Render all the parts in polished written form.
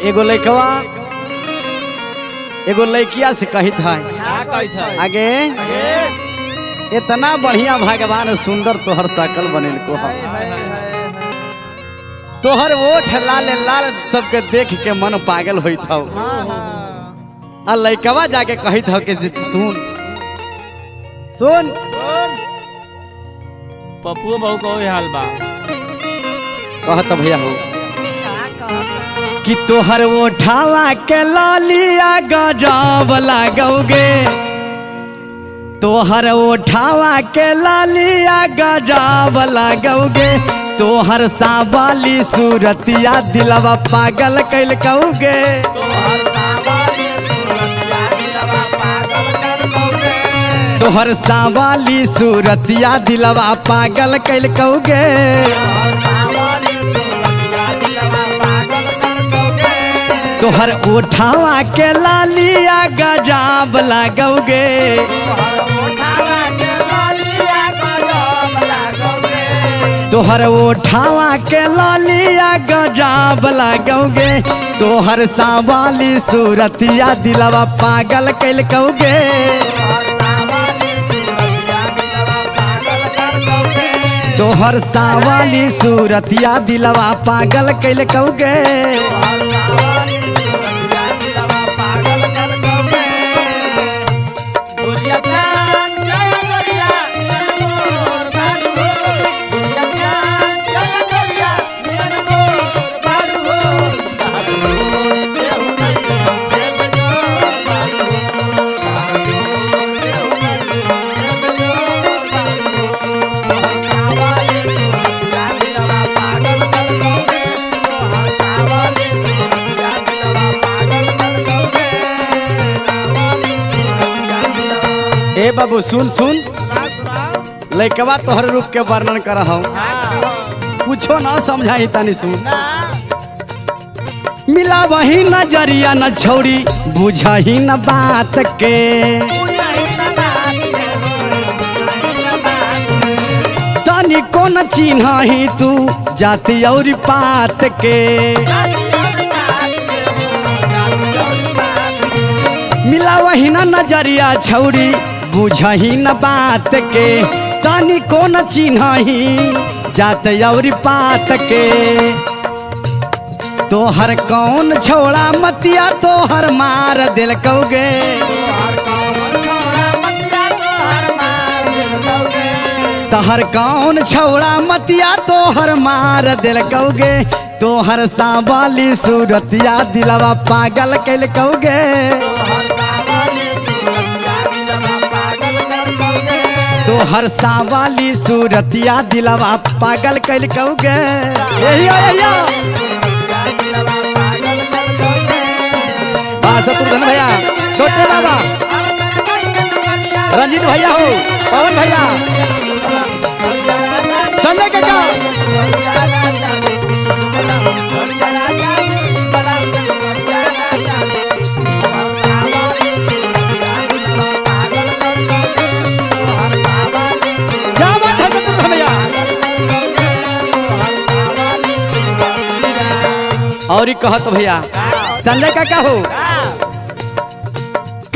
एगो लड़कवा एगो लड़किया से कही था आगे इतना बढ़िया भगवान सुंदर तोहर शकल बनेल को तोहर ओठ लाल लाल सबके देख के मन पागल होई था। आ लड़कवा जाके कही था कि सुन सुन पप्पू बहु को हाल बा कहत भैया हो कि तोहर ओठावा के लालिया गजब लागोगे, तोहर ओठावा के लालिया गजब लागोगे, तोहर साबाली सूरतिया दिलवा पागल कैल कहोगे, तोहर साबाली सूरतिया दिलवा पागल कैल कहोगे, तोहर ओठावा के लालिया गजब लागोगे, तोहर ओठावा के लालिया गजब लागोगे, तोहर सावाली सूरतिया दिलवा पागल कैल कहोगे, तोहर सावाली सूरतिया दिलवा पागल कैल कहोगे। ए बाबू सुन सुन लइकवा तोहर रूप के वर्णन कर कुछो ना समझाई तनी सुन। मिला वही नजरिया न छोड़ी बुझही न बात के, तनी कौन चिन्ह ही तू जाति और पात के, मिला वही न नजरिया छौड़ी बुझही न बात के, तनी कौन चिन्ह ही जात और पात के, तोहर कौन छोड़ा मतिया तोहर मार दिल कहोगे, तोहर कौन छोड़ा मतिया तोहर मार दिल कहोगे, तोहर साबाली सूरतिया दिलवा पागल कैल कहोगे, तोहर सावाली सूरतिया दिलवा पागल कैल कहोगे। शत्रुघ्न भैया, छोटे बाबा, रंजीत भैया हो, पवन भैया, संजय काका, और कहत भैया संजय काका हो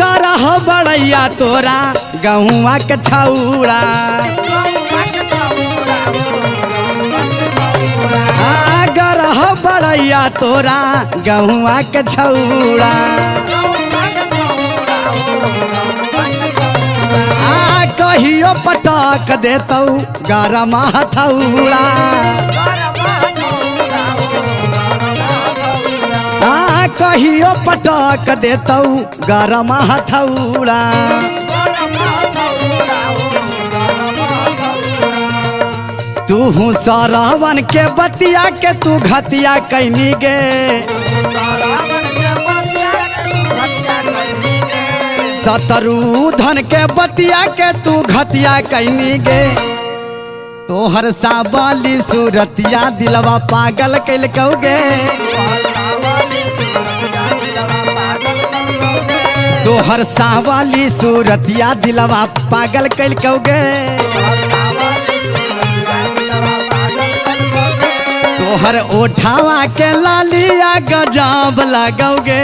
करह बड़ैया तोरा गहुआ के छौड़ा, गरह बड़ैया तोरा गहुआ के छौड़ा, कहियो पटक देतौ गरम हथौड़ा, कहियो पटक देतौ गरम हथौड़ा, तू सरवन के बतिया के तू घतिया कैनी गे, शत्रुघ्न के बतिया के तू घतिया कैनी गे, तोहर साबाली सूरतिया दिलवा पागल कैल कहोगे, तोहर सावाली सूरतिया दिलवा पागल कैल कहोगे, तोहर ओठावा के लालिया गजब लगोगे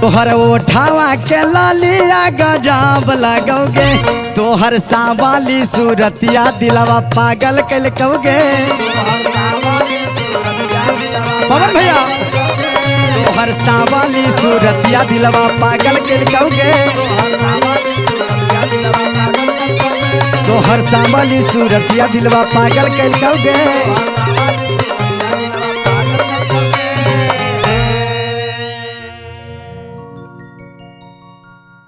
तोहर ओठावा के लालिया गजब लगोगे तोहर सांवाली सूरतिया दिलवा पागल कल कहोगे पवन भैया तोहर सांवाली सूरतिया दिलवा पागल कल कहोगे तोहर सांवाली सूरतिया दिलवा पागल कल कहोगे